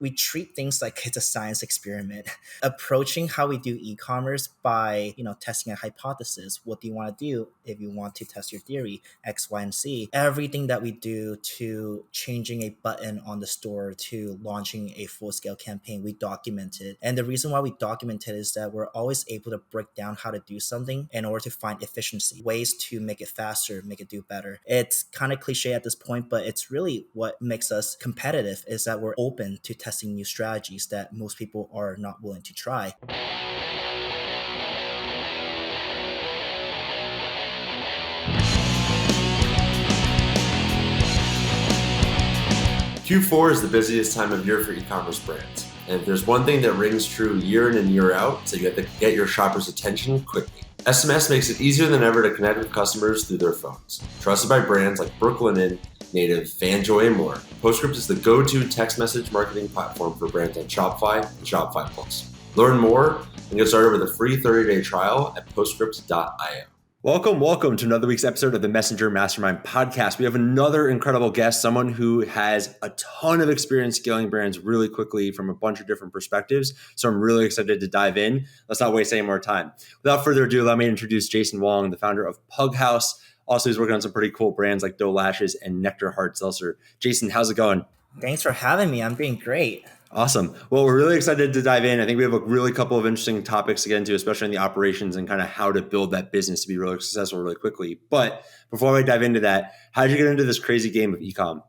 we treat things like it's a science experiment, approaching how we do e-commerce by, testing a hypothesis. What do you want to do if you want to test your theory, X, Y, and Z? Everything that we do, to changing a button on the store to launching a full-scale campaign, we document it. And the reason why we document it is that we're always able to break down how to do something in order to find efficiency, ways to make it faster, make it do better. It's kind of cliche at this point, but it's really what makes us competitive, is that we're open to testing new strategies that most people are not willing to try. Q4 is the busiest time of year for e-commerce brands. And if there's one thing that rings true year in and year out, it's that you have to get your shoppers' attention quickly. SMS makes it easier than ever to connect with customers through their phones. Trusted by brands like Brooklinen, Native, Fanjoy, and more, PostScript is the go-to text message marketing platform for brands on Shopify and Shopify Plus. Learn more and get started with a free 30-day trial at postscript.io. Welcome to another week's episode of the Messenger Mastermind podcast. We have another incredible guest, someone who has a ton of experience scaling brands really quickly from a bunch of different perspectives. So I'm really excited to dive in. Let's not waste any more time. Without further ado, let me introduce Jason Wong, the founder of Pughaus. Also, he's working on some pretty cool brands like Doe Lashes and Nectar Hard Seltzer. Jason, how's it going? Thanks for having me. I'm doing great. Awesome. Well, we're really excited to dive in. I think we have a really couple of interesting topics to get into, especially in the operations and kind of how to build that business to be really successful really quickly. But before we dive into that, how did you get into this crazy game of e-com?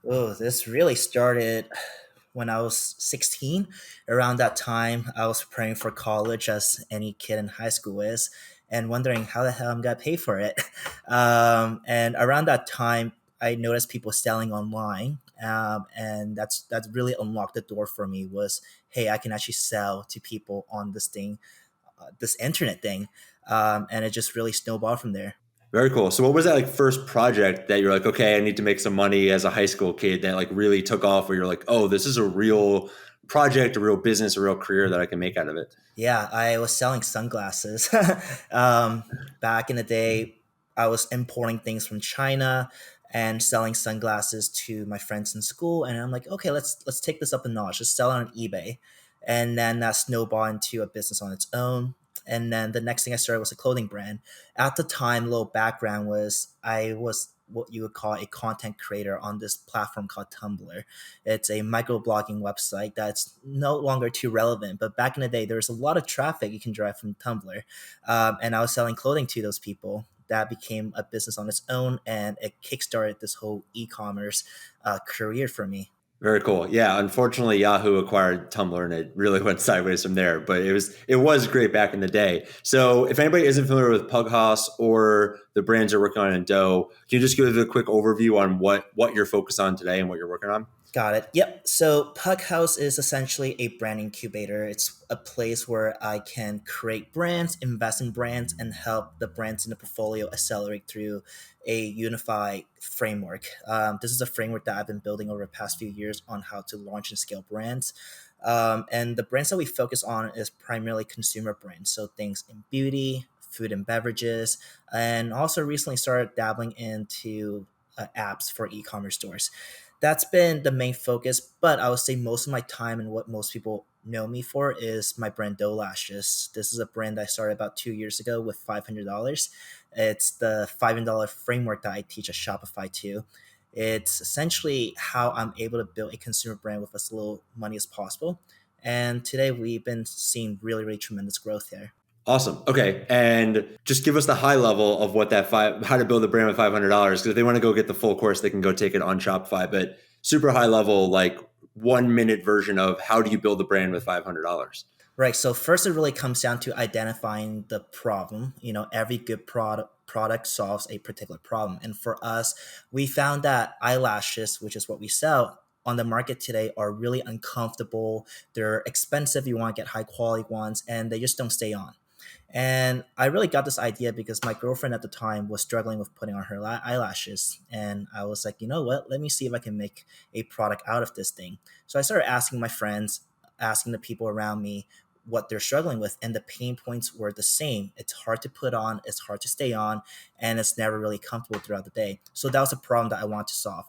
Oh, this really started when I was 16. Around that time, I was preparing for college, as any kid in high school is, and wondering how the hell I'm going to pay for it. And around that time, I noticed people selling online. And that's really unlocked the door for me, was, hey, I can actually sell to people on this thing, this internet thing. And it just really snowballed from there. Very cool. So what was that first project that you're like, okay, I need to make some money as a high school kid, that really took off, where you're like, oh, this is a real project, a real business, a real career that I can make out of it? Yeah, I was selling sunglasses. Back in the day, I was importing things from China and selling sunglasses to my friends in school. And I'm like, okay, let's take this up a notch. Let's sell it on eBay. And then that snowballed into a business on its own. And then the next thing I started was a clothing brand. At the time, little background was, I was what you would call a content creator on this platform called Tumblr. It's a microblogging website that's no longer too relevant. But back in the day, there was a lot of traffic you can drive from Tumblr. And I was selling clothing to those people. That became a business on its own, and it kickstarted this whole e-commerce career for me. Very cool. Yeah, unfortunately, Yahoo acquired Tumblr, and it really went sideways from there. But it was great back in the day. So if anybody isn't familiar with Pughaus or the brands you're working on in Doe, can you just give a quick overview on what you're focused on today and what you're working on? Got it. Yep. So Pughaus is essentially a brand incubator. It's a place where I can create brands, invest in brands, and help the brands in the portfolio accelerate through a unified framework. This is a framework that I've been building over the past few years on how to launch and scale brands. And the brands that we focus on is primarily consumer brands. So things in beauty, food and beverages, and also recently started dabbling into apps for e-commerce stores. That's been the main focus, but I would say most of my time and what most people know me for is my brand Doe Lashes. This is a brand I started about 2 years ago with $500. It's the $500 framework that I teach at Shopify too. It's essentially how I'm able to build a consumer brand with as little money as possible. And today we've been seeing really, really tremendous growth there. Awesome. Okay. And just give us the high level of what how to build a brand with $500. Because if they want to go get the full course, they can go take it on Shopify. But super high level, 1 minute version of how do you build a brand with $500? Right. So first, it really comes down to identifying the problem. Every good product solves a particular problem. And for us, we found that eyelashes, which is what we sell on the market today, are really uncomfortable. They're expensive. You want to get high quality ones, and they just don't stay on. And I really got this idea because my girlfriend at the time was struggling with putting on her eyelashes. And I was like, you know what? Let me see if I can make a product out of this thing. So I started asking my friends, asking the people around me what they're struggling with. And the pain points were the same. It's hard to put on, it's hard to stay on, and it's never really comfortable throughout the day. So that was a problem that I wanted to solve.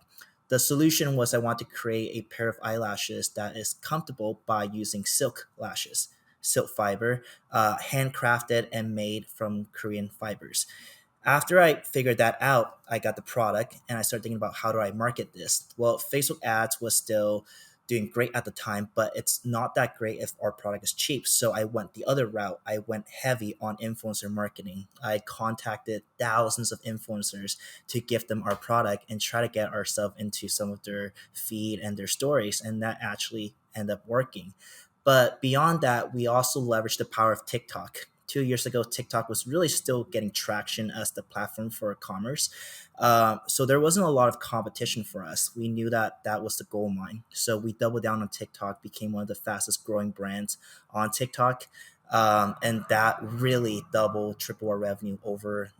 The solution was I want to create a pair of eyelashes that is comfortable by using silk lashes, silk fiber, handcrafted and made from Korean fibers. After I figured that out, I got the product and I started thinking about how do I market this. Well, Facebook ads was still doing great at the time, but it's not that great if our product is cheap. So I went the other route. I went heavy on influencer marketing. I contacted thousands of influencers to give them our product and try to get ourselves into some of their feed and their stories. And that actually ended up working. But beyond that, we also leveraged the power of TikTok. 2 years ago, TikTok was really still getting traction as the platform for commerce. So there wasn't a lot of competition for us. We knew that that was the gold mine. So we doubled down on TikTok, became one of the fastest growing brands on TikTok. And that really doubled, triple our revenue over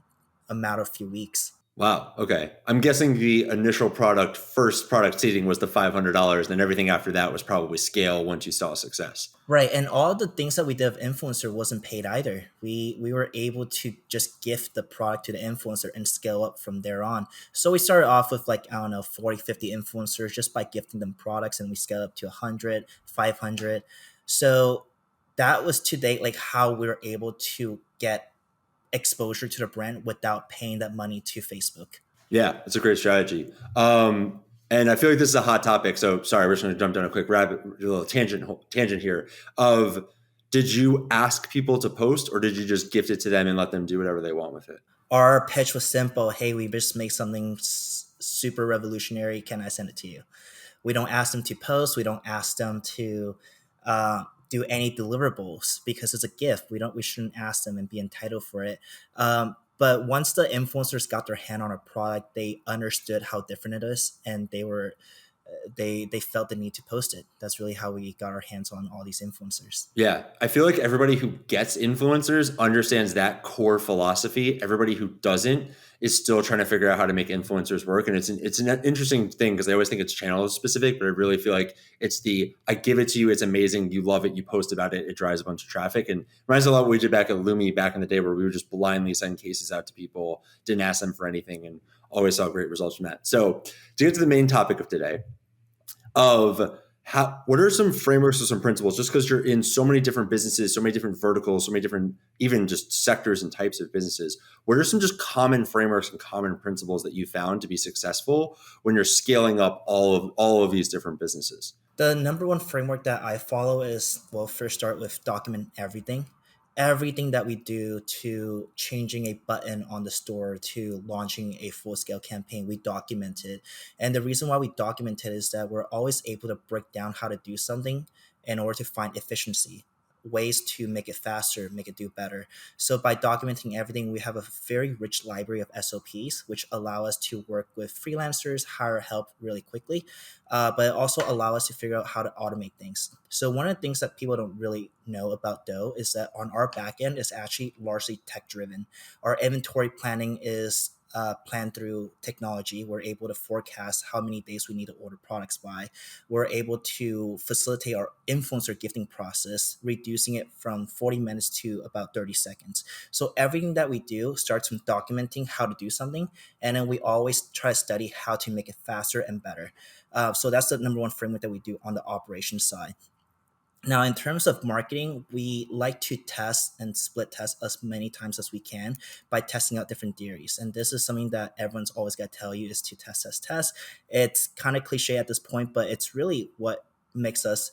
a matter of few weeks. Wow. Okay. I'm guessing the initial first product seeding was the $500, and everything after that was probably scale once you saw success. Right, and all the things that we did of influencer wasn't paid either. We were able to just gift the product to the influencer and scale up from there on. So we started off with like, I don't know, 40, 50 influencers just by gifting them products, and we scaled up to 100, 500. So that was to date like how we were able to get exposure to the brand without paying that money to Facebook. Yeah, it's a great strategy. And I feel like this is a hot topic. So sorry, we're just going to jump down a quick little tangent here. Of did you ask people to post, or did you just gift it to them and let them do whatever they want with it? Our pitch was simple. Hey, we just make something super revolutionary. Can I send it to you? We don't ask them to post. We don't ask them to do any deliverables because it's a gift. We shouldn't ask them and be entitled for it. But once the influencers got their hand on our product, they understood how different it is, and they felt the need to post it. That's really how we got our hands on all these influencers. Yeah, I feel like everybody who gets influencers understands that core philosophy. Everybody who doesn't is still trying to figure out how to make influencers work. And it's an interesting thing because I always think it's channel specific, but I really feel like it's I give it to you, it's amazing, you love it, you post about it, it drives a bunch of traffic. And reminds me a lot of what we did back at Lumi back in the day where we would just blindly send cases out to people, didn't ask them for anything, and always saw great results from that. So to get to the main topic of today, of what are some frameworks or some principles, just because you're in so many different businesses, so many different verticals, so many different even just sectors and types of businesses, what are some just common frameworks and common principles that you found to be successful when you're scaling up all of these different businesses? The number one framework that I follow is, well, first start with document everything. Everything that we do, to changing a button on the store to launching a full scale campaign, we document it. And the reason why we document it is that we're always able to break down how to do something in order to find efficiency, ways to make it faster, make it do better. So by documenting everything, we have a very rich library of SOPs, which allow us to work with freelancers, hire help really quickly, but also allow us to figure out how to automate things. So one of the things that people don't really know about Doe is that on our back end is actually largely tech driven. Our inventory planning is planned through technology. We're able to forecast how many days we need to order products by. We're able to facilitate our influencer gifting process, reducing it from 40 minutes to about 30 seconds. So everything that we do starts from documenting how to do something, and then we always try to study how to make it faster and better. So that's the number one framework that we do on the operations side. Now, in terms of marketing, we like to test and split test as many times as we can by testing out different theories. And this is something that everyone's always got to tell you is to test, test, test. It's kind of cliche at this point, but it's really what makes us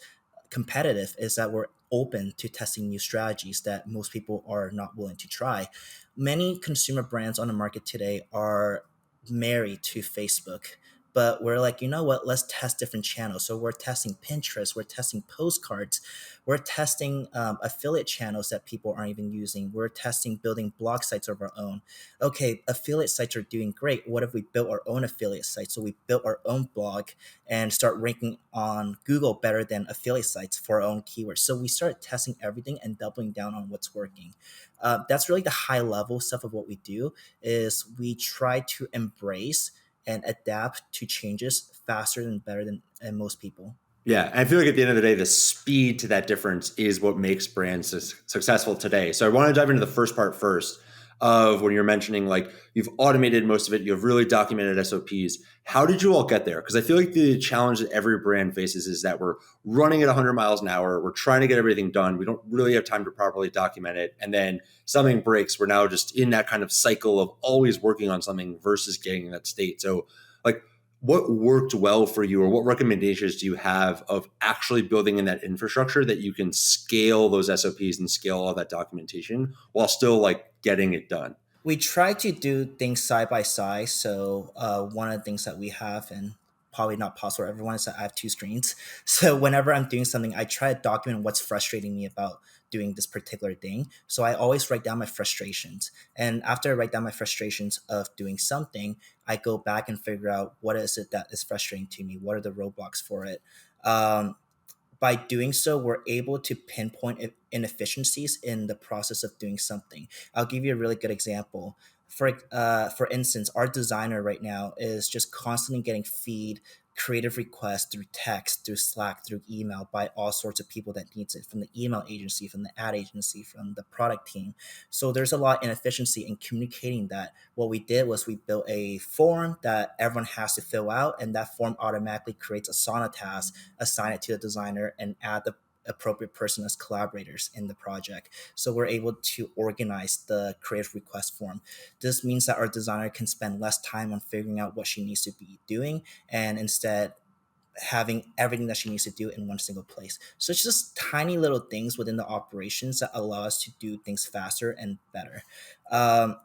competitive is that we're open to testing new strategies that most people are not willing to try. Many consumer brands on the market today are married to Facebook, but we're like, you know what, let's test different channels. So we're testing Pinterest, we're testing postcards, we're testing affiliate channels that people aren't even using, we're testing building blog sites of our own. Okay, affiliate sites are doing great. What if we built our own affiliate site? So we built our own blog and start ranking on Google better than affiliate sites for our own keywords. So we started testing everything and doubling down on what's working. That's really the high level stuff of what we do. Is we try to embrace and adapt to changes faster and better than most people. Yeah, I feel like at the end of the day, the speed to that difference is what makes brands successful today. So I want to dive into the first part first of when you're mentioning like you've automated most of it, you have really documented SOPs. How did you all get there? Because I feel like the challenge that every brand faces is that we're running at 100 miles an hour. We're trying to get everything done. We don't really have time to properly document it. And then something breaks. We're now just in that kind of cycle of always working on something versus getting in that state. So like, what worked well for you, or what recommendations do you have of actually building in that infrastructure that you can scale those SOPs and scale all that documentation while still like getting it done? We try to do things side by side. So one of the things that we have, and probably not possible for everyone, is that I have two screens. So whenever I'm doing something, I try to document what's frustrating me about doing this particular thing. So I always write down my frustrations. And after I write down my frustrations of doing something, I go back and figure out what is it that is frustrating to me? What are the roadblocks for it? Um, by doing so, we're able to pinpoint inefficiencies in the process of doing something. I'll give you a really good example. For instance, our designer right now is just constantly getting feed creative requests through text, through Slack, through email by all sorts of people that needs it, from the email agency, from the ad agency, from the product team. So there's a lot of inefficiency in communicating that. What we did was we built a form that everyone has to fill out, and that form automatically creates a Asana task, assign it to the designer, and add the appropriate person as collaborators in the project. So we're able to organize the creative request form. This means that our designer can spend less time on figuring out what she needs to be doing, and instead having everything that she needs to do in one single place. So it's just tiny little things within the operations that allow us to do things faster and better. Um,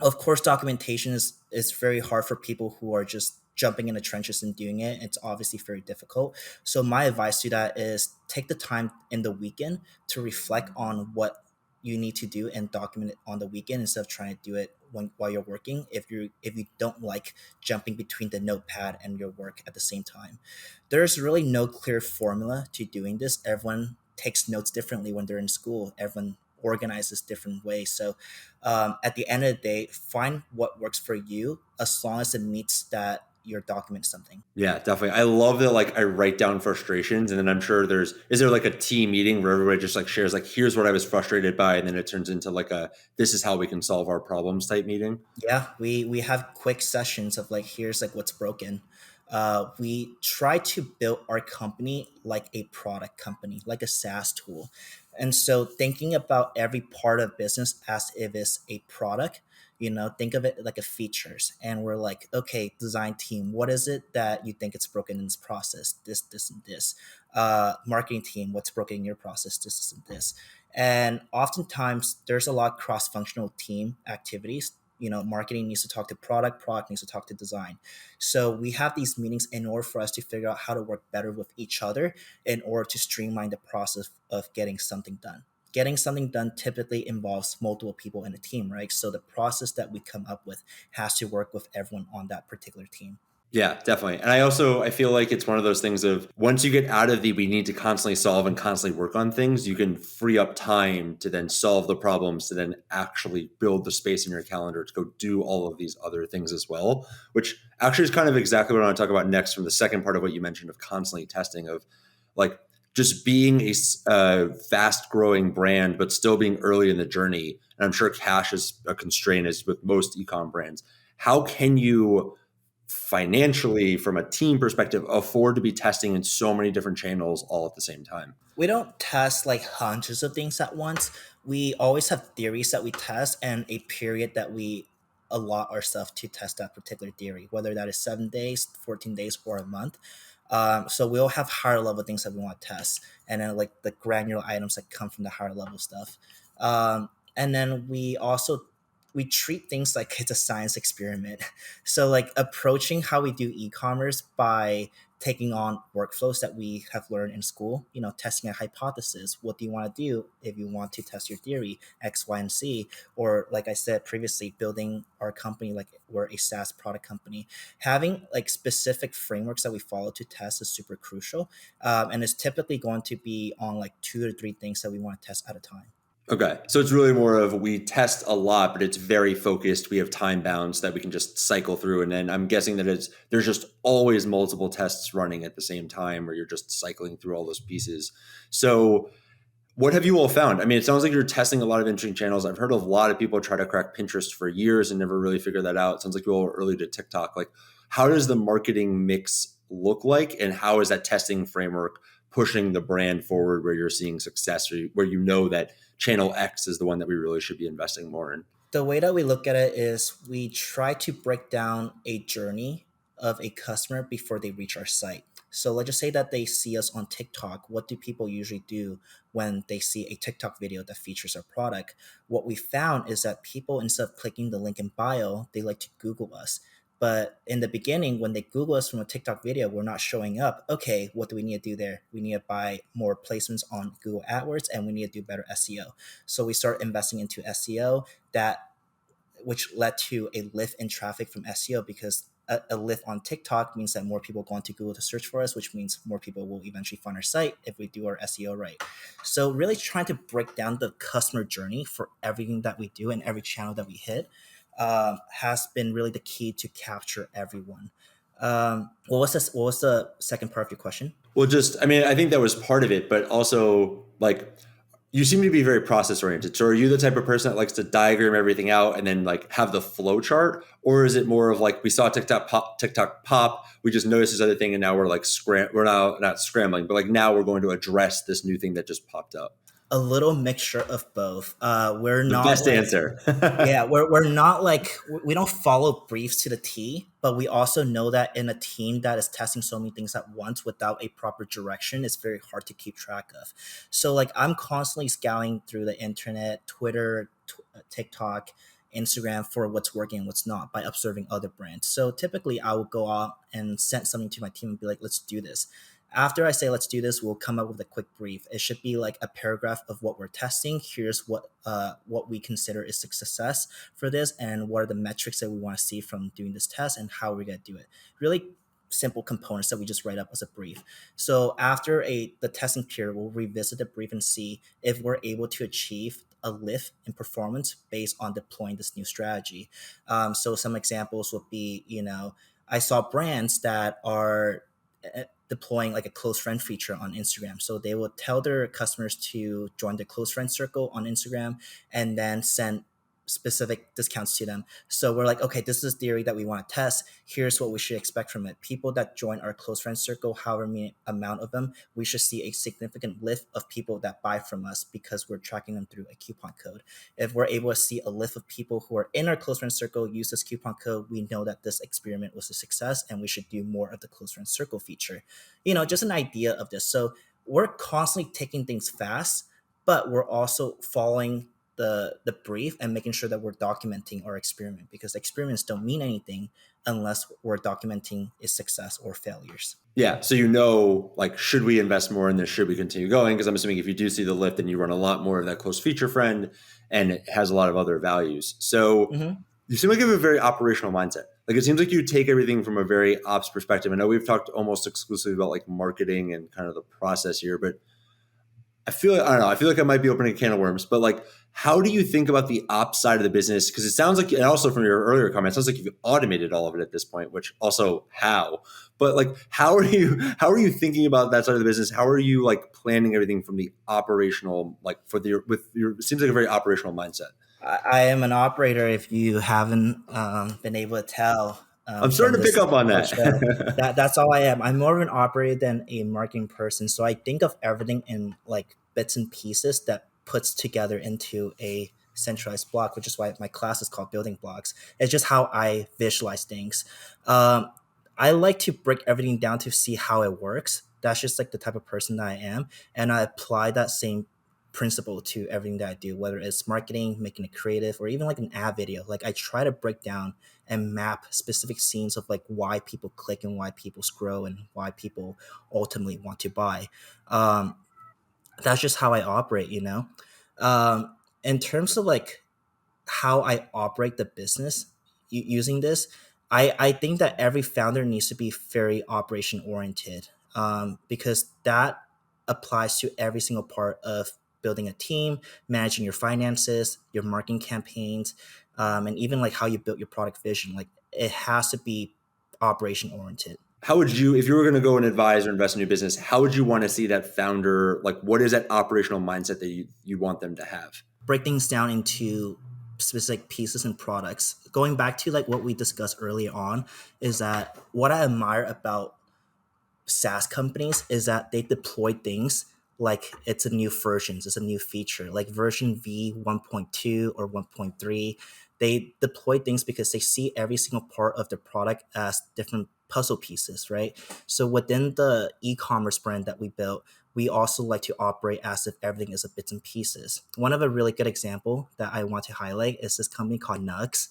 of course, documentation is very hard for people who are just jumping in the trenches and doing it. It's obviously very difficult. So my advice to that is take the time in the weekend to reflect on what you need to do and document it on the weekend instead of trying to do it while you're working, if you don't like jumping between the notepad and your work at the same time. There's really no clear formula to doing this. Everyone takes notes differently when they're in school. Everyone organizes different ways. So at the end of the day, find what works for you as long as it meets that you're document something. Yeah, definitely. I love that. Like, I write down frustrations, and then I'm sure is there like a team meeting where everybody just like shares, like, here's what I was frustrated by, and then it turns into like this is how we can solve our problems type meeting. Yeah, we have quick sessions of like, here's like what's broken. We try to build our company like a product company, like a SaaS tool. And so thinking about every part of business as if it's a product, think of it like a features. And we're like, okay, design team, what is it that you think it's broken in this process? This, and this. Marketing team, what's broken in your process? This, and this. And oftentimes there's a lot of cross-functional team activities. Marketing needs to talk to product needs to talk to design. So we have these meetings in order for us to figure out how to work better with each other in order to streamline the process of getting something done. Getting something done typically involves multiple people in a team, right? So the process that we come up with has to work with everyone on that particular team. Yeah, definitely. And I feel like it's one of those things of once you get out of the we need to constantly solve and constantly work on things, you can free up time to then solve the problems, to then actually build the space in your calendar to go do all of these other things as well, which actually is kind of exactly what I want to talk about next from the second part of what you mentioned of constantly testing, of like just being a fast growing brand, but still being early in the journey. And I'm sure cash is a constraint as with most e-com brands. How can you financially, from a team perspective, afford to be testing in so many different channels all at the same time? We don't test like hundreds of things at once. We always have theories that we test and a period that we allot ourselves to test that particular theory, whether that is 7 days, 14 days, or a month. So we'll have higher level things that we want to test, and then like the granular items that come from the higher level stuff. And then we treat things like it's a science experiment. So like approaching how we do e-commerce by taking on workflows that we have learned in school, testing a hypothesis. What do you want to do if you want to test your theory, X, Y, and Z? Or like I said previously, building our company like we're a SaaS product company. Having like specific frameworks that we follow to test is super crucial. And it's typically going to be on like 2 to 3 things that we want to test at a time. Okay. So it's really more of we test a lot, but it's very focused. We have time bounds that we can just cycle through. And then I'm guessing that there's just always multiple tests running at the same time where you're just cycling through all those pieces. So What have you all found? I mean, it sounds like you're testing a lot of interesting channels. I've heard of a lot of people try to crack Pinterest for years and never really figure that out. It sounds like you all were early to TikTok. Like, how does the marketing mix look like, and how is that testing framework pushing the brand forward where you're seeing success, or where you know that channel X is the one that we really should be investing more in? The way that we look at it is we try to break down a journey of a customer before they reach our site. So let's just say that they see us on TikTok. What do people usually do when they see a TikTok video that features our product? What we found is that people, instead of clicking the link in bio, they like to Google us. But in the beginning, when they Google us from a TikTok video, we're not showing up. Okay, what do we need to do there? We need to buy more placements on Google AdWords, and we need to do better SEO. So we start investing into SEO, that which led to a lift in traffic from SEO, because a lift on TikTok means that more people go onto Google to search for us, which means more people will eventually find our site if we do our SEO right. So really trying to break down the customer journey for everything that we do and every channel that we hit has been really the key to capture everyone. What was this? What was the second part of your question? Well, just, I mean, I think that was part of it, but also like you seem to be very process oriented. So are you the type of person that likes to diagram everything out and then like have the flow chart? Or is it more of like, we saw TikTok pop, we just noticed this other thing and now we're like, we're now not scrambling, but like now we're going to address this new thing that just popped up? A little mixture of both. We're The not best like answer. Yeah, we're not like, we don't follow briefs to the T, but we also know that in a team that is testing so many things at once without a proper direction, it's very hard to keep track of. So like I'm constantly scouring through the internet, Twitter, TikTok, Instagram for what's working and what's not by observing other brands. So typically I will go out and send something to my team and be like, let's do this. After I say let's do this, we'll come up with a quick brief. It should be like a paragraph of what we're testing. Here's what we consider is success for this, and what are the metrics that we want to see from doing this test, and how we're going to do it. Really simple components that we just write up as a brief. So after the testing period, we'll revisit the brief and see if we're able to achieve a lift in performance based on deploying this new strategy. So some examples would be, I saw brands that are deploying like a close friend feature on Instagram. So they will tell their customers to join their close friend circle on Instagram and then send specific discounts to them. So we're like, okay, this is theory that we want to test. Here's what we should expect from it. People that join our close friend circle, however many amount of them, we should see a significant lift of people that buy from us because we're tracking them through a coupon code. If we're able to see a lift of people who are in our close friend circle use this coupon code, we know that this experiment was a success and we should do more of the close friend circle feature. Just an idea of this. So we're constantly taking things fast, but we're also following the brief and making sure that we're documenting our experiment, because experiments don't mean anything unless we're documenting its success or failures. Yeah. So, like, should we invest more in this? Should we continue going? Because I'm assuming if you do see the lift, then you run a lot more of that close feature friend and it has a lot of other values. So you seem like you have a very operational mindset. Like, it seems like you take everything from a very ops perspective. I know we've talked almost exclusively about like marketing and kind of the process here, but I feel like I might be opening a can of worms, but like, how do you think about the ops side of the business? Because it sounds like, and also from your earlier comments, it sounds like you've automated all of it at this point, which also how, but like, how are you thinking about that side of the business? How are you like planning everything from the operational, like it seems like a very operational mindset. I am an operator, if you haven't been able to tell. I'm From starting to pick this up on whole show. that. That's all I am. I'm more of an operator than a marketing person. So I think of everything in like bits and pieces that puts together into a centralized block, which is why my class is called Building Blocks. It's just how I visualize things. I like to break everything down to see how it works. That's just like the type of person that I am. And I apply that same principle to everything that I do, whether it's marketing, making it creative, or even like an ad video. Like I try to break down and map specific scenes of like why people click and why people scroll and why people ultimately want to buy. That's just how I operate. In terms of like how I operate the business using this, I think that every founder needs to be very operation oriented, because that applies to every single part of building a team, managing your finances, your marketing campaigns, and even like how you build your product vision. Like it has to be operation oriented. how would you, if you were going to go and advise or invest in a new business, how would you want to see that founder, like what is that operational mindset that you want them to have? Break things down into specific pieces and products. Going back to like what we discussed earlier on, is that what I admire about SaaS companies is that they deploy things like it's a new versions, it's a new feature, like version V 1.2 or 1.3. They deploy things because they see every single part of the product as different puzzle pieces, right? So within the e-commerce brand that we built, we also like to operate as if everything is a bits and pieces. One of a really good example that I want to highlight is this company called Nugs.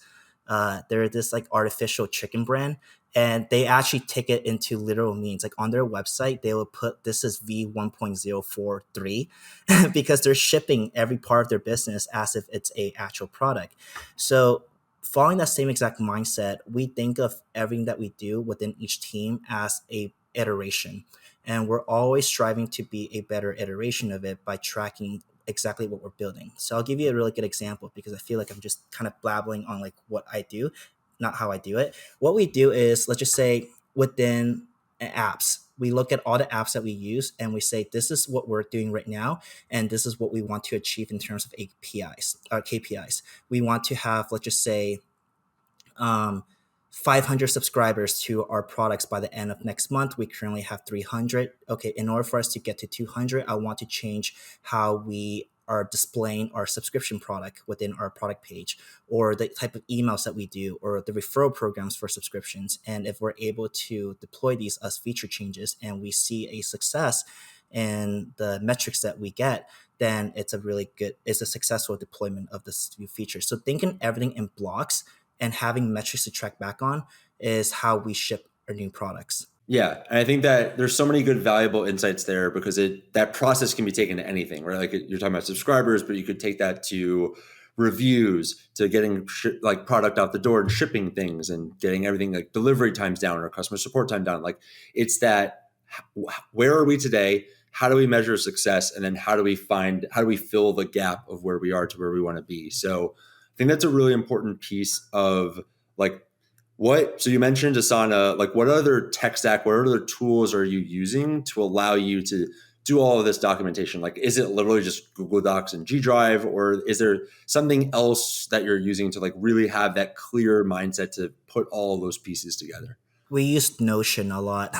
They're this like artificial chicken brand, and they actually take it into literal means. Like on their website, they will put this is V1.043 because they're shipping every part of their business as if it's a actual product. So following that same exact mindset, we think of everything that we do within each team as a iteration. And we're always striving to be a better iteration of it by tracking exactly what we're building. So I'll give you a really good example because I feel like I'm just kind of blabbling on like what I do, not how I do it. What we do is, let's just say within apps, we look at all the apps that we use and we say, this is what we're doing right now. And this is what we want to achieve in terms of APIs or KPIs. We want to have, let's just say, um, 500 subscribers to our products by the end of next month. We currently have 300. Okay, in order for us to get to 200, I want to change how we are displaying our subscription product within our product page, or the type of emails that we do, or the referral programs for subscriptions. And if we're able to deploy these as feature changes and we see a success in the metrics that we get, then it's a successful deployment of this new feature. So thinking everything in blocks and having metrics to track back on is how we ship our new products. Yeah, and I think that there's so many good, valuable insights there because that process can be taken to anything, right? Like you're talking about subscribers, but you could take that to reviews, to getting like product out the door and shipping things and getting everything like delivery times down or customer support time down. Like it's that, where are we today? How do we measure success? And then how do we fill the gap of where we are to where we want to be? So I think that's a really important piece of like, so you mentioned Asana, like what other tech stack, what other tools are you using to allow you to do all of this documentation? Like, is it literally just Google Docs and G Drive, or is there something else that you're using to like really have that clear mindset to put all of those pieces together? We use Notion a lot.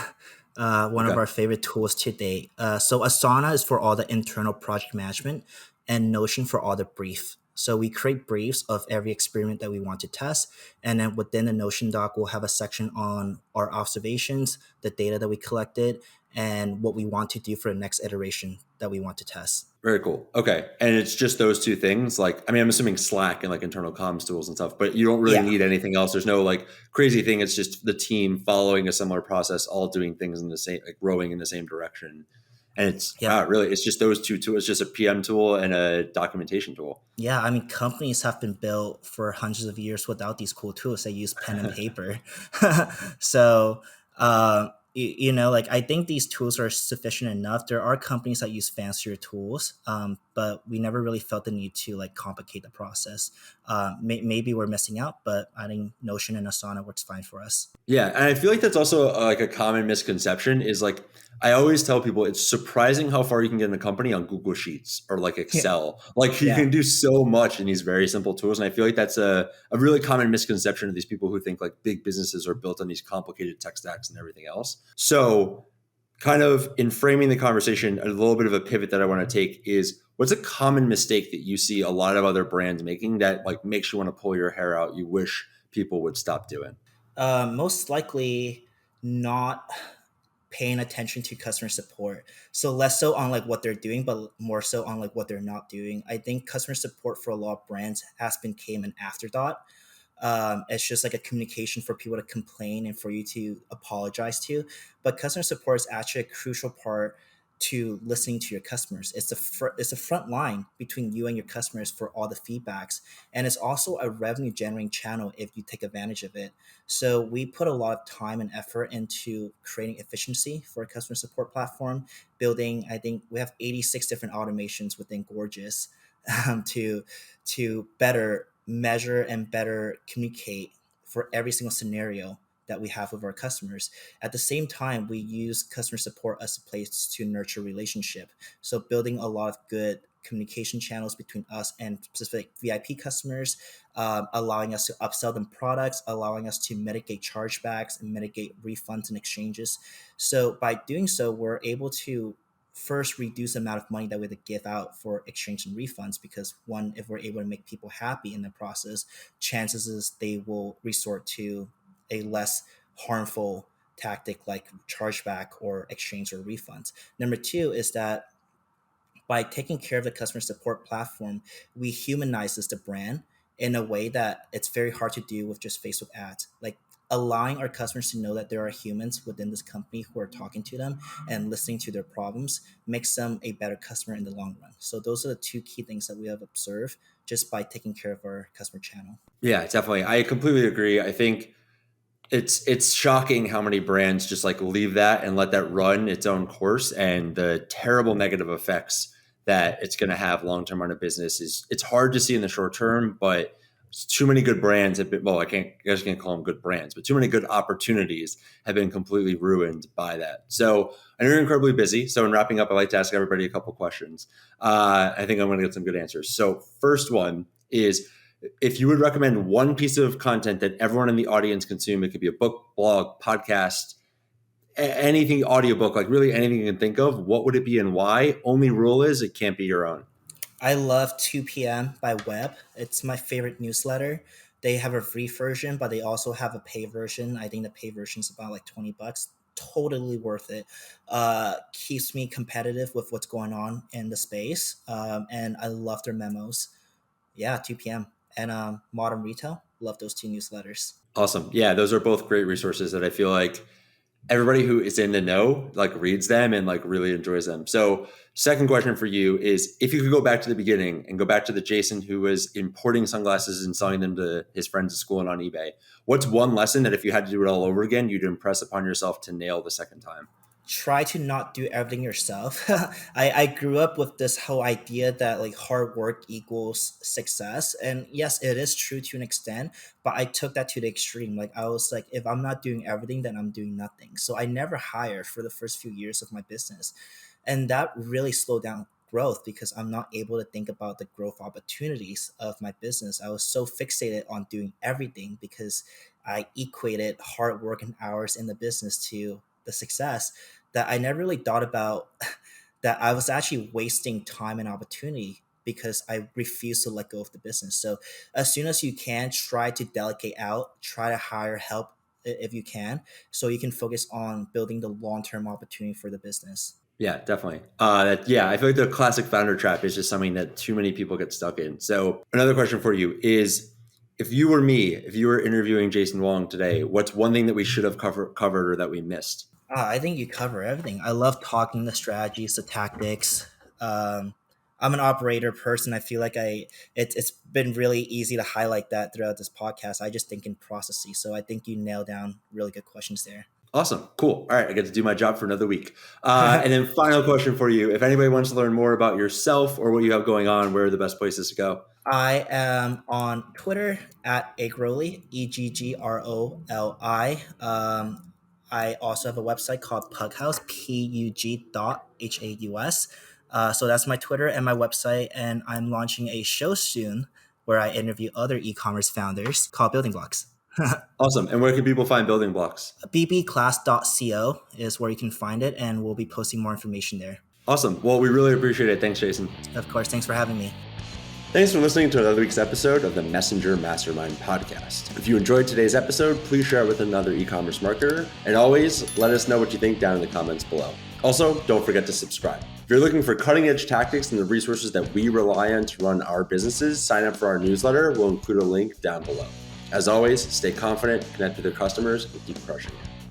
One of Okay. our favorite tools to date. So Asana is for all the internal project management and Notion for all the brief. So we create briefs of every experiment that we want to test. And then within the Notion doc, we'll have a section on our observations, the data that we collected, and what we want to do for the next iteration that we want to test. Very cool. Okay. And it's just those two things. Like, I mean, I'm assuming Slack and like internal comms tools and stuff, but you don't really Yeah. need anything else. There's no like crazy thing. It's just the team following a similar process, all doing things in the same, like rowing in the same direction. And it's Yep. really, it's just those two tools. It's just a PM tool and a documentation tool. Yeah, I mean, companies have been built for hundreds of years without these cool tools. They use pen and paper. So, like I think these tools are sufficient enough. There are companies that use fancier tools, but we never really felt the need to like complicate the process. Maybe we're missing out, but I think Notion and Asana works fine for us. Yeah, and I feel like that's also like a common misconception is like I always tell people it's surprising how far you can get in a company on Google Sheets or like Excel. Like you Yeah. can do so much in these very simple tools. And I feel like that's a really common misconception of these people who think like big businesses are built on these complicated tech stacks and everything else. So kind of in framing the conversation, a little bit of a pivot that I want to take is what's a common mistake that you see a lot of other brands making that like makes you want to pull your hair out, you wish people would stop doing? Most likely not paying attention to customer support. So less so on like what they're doing, but more so on like what they're not doing. I think customer support for a lot of brands has become an afterthought. It's just like a communication for people to complain and for you to apologize to. But customer support is actually a crucial part to listening to your customers. It's a front line between you and your customers for all the feedbacks, and it's also a revenue generating channel if you take advantage of it. So we put a lot of time and effort into creating efficiency for a customer support platform. Building, I think we have 86 different automations within Gorgeous to better measure and better communicate for every single scenario that we have with our customers. At the same time, we use customer support as a place to nurture relationship. So building a lot of good communication channels between us and specific VIP customers, allowing us to upsell them products, allowing us to mitigate chargebacks and mitigate refunds and exchanges. So by doing so, we're able to first reduce the amount of money that we have to give out for exchange and refunds, because one, if we're able to make people happy in the process, chances is they will resort to a less harmful tactic like chargeback or exchange or refunds. Number two is that by taking care of the customer support platform, we humanizes the brand in a way that it's very hard to do with just Facebook ads. Like allowing our customers to know that there are humans within this company who are talking to them and listening to their problems makes them a better customer in the long run. So those are the two key things that we have observed just by taking care of our customer channel. Yeah, definitely. I completely agree. I think it's shocking how many brands just like leave that and let that run its own course, and the terrible negative effects that it's going to have long term on a business it's hard to see in the short term, but too many good brands have been, well, I guess can't call them good brands, but too many good opportunities have been completely ruined by that. So I know you're incredibly busy. So in wrapping up, I'd like to ask everybody a couple questions. I think I'm going to get some good answers. So first one is, if you would recommend one piece of content that everyone in the audience consume, it could be a book, blog, podcast, anything, audiobook, like really anything you can think of, what would it be and why? Only rule is it can't be your own. I love 2 p.m. by Web. It's my favorite newsletter. They have a free version, but they also have a pay version. I think the pay version is about like $20. Totally worth it. Keeps me competitive with what's going on in the space. And I love their memos. Yeah, 2 p.m. And Modern Retail. Love those two newsletters. Awesome. Yeah, those are both great resources that I feel like everybody who is in the know like reads them and like really enjoys them. So second question for you is, if you could go back to the beginning and go back to the Jason who was importing sunglasses and selling them to his friends at school and on eBay, what's one lesson that if you had to do it all over again, you'd impress upon yourself to nail the second time? Try to not do everything yourself. I grew up with this whole idea that like hard work equals success. And yes, it is true to an extent, but I took that to the extreme. Like I was like, if I'm not doing everything, then I'm doing nothing. So I never hired for the first few years of my business. And that really slowed down growth because I'm not able to think about the growth opportunities of my business. I was so fixated on doing everything because I equated hard work and hours in the business to the success, that I never really thought about that I was actually wasting time and opportunity because I refused to let go of the business. So as soon as you can, try to delegate out, try to hire help if you can, so you can focus on building the long-term opportunity for the business. Yeah, definitely. I feel like the classic founder trap is just something that too many people get stuck in. So another question for you is, if you were interviewing Jason Wong today, what's one thing that we should have covered or that we missed? I think you cover everything. I love talking the strategies, the tactics. I'm an operator person. I feel like it's been really easy to highlight that throughout this podcast. I just think in processes. So I think you nailed down really good questions there. Awesome. Cool. All right. I get to do my job for another week. And then final question for you. If anybody wants to learn more about yourself or what you have going on, where are the best places to go? I am on Twitter at Eggroli, EGGROLI. I also have a website called Pughaus, PUG.HAUS. So that's my Twitter and my website. And I'm launching a show soon where I interview other e-commerce founders called Building Blocks. Awesome. And where can people find Building Blocks? bbclass.co is where you can find it, and we'll be posting more information there. Awesome. Well, we really appreciate it. Thanks, Jason. Of course. Thanks for having me. Thanks for listening to another week's episode of the Messenger Mastermind podcast. If you enjoyed today's episode, please share it with another e-commerce marketer. And always let us know what you think down in the comments below. Also, don't forget to subscribe. If you're looking for cutting edge tactics and the resources that we rely on to run our businesses, sign up for our newsletter. We'll include a link down below. As always, stay confident, connect with your customers, and keep crushing it.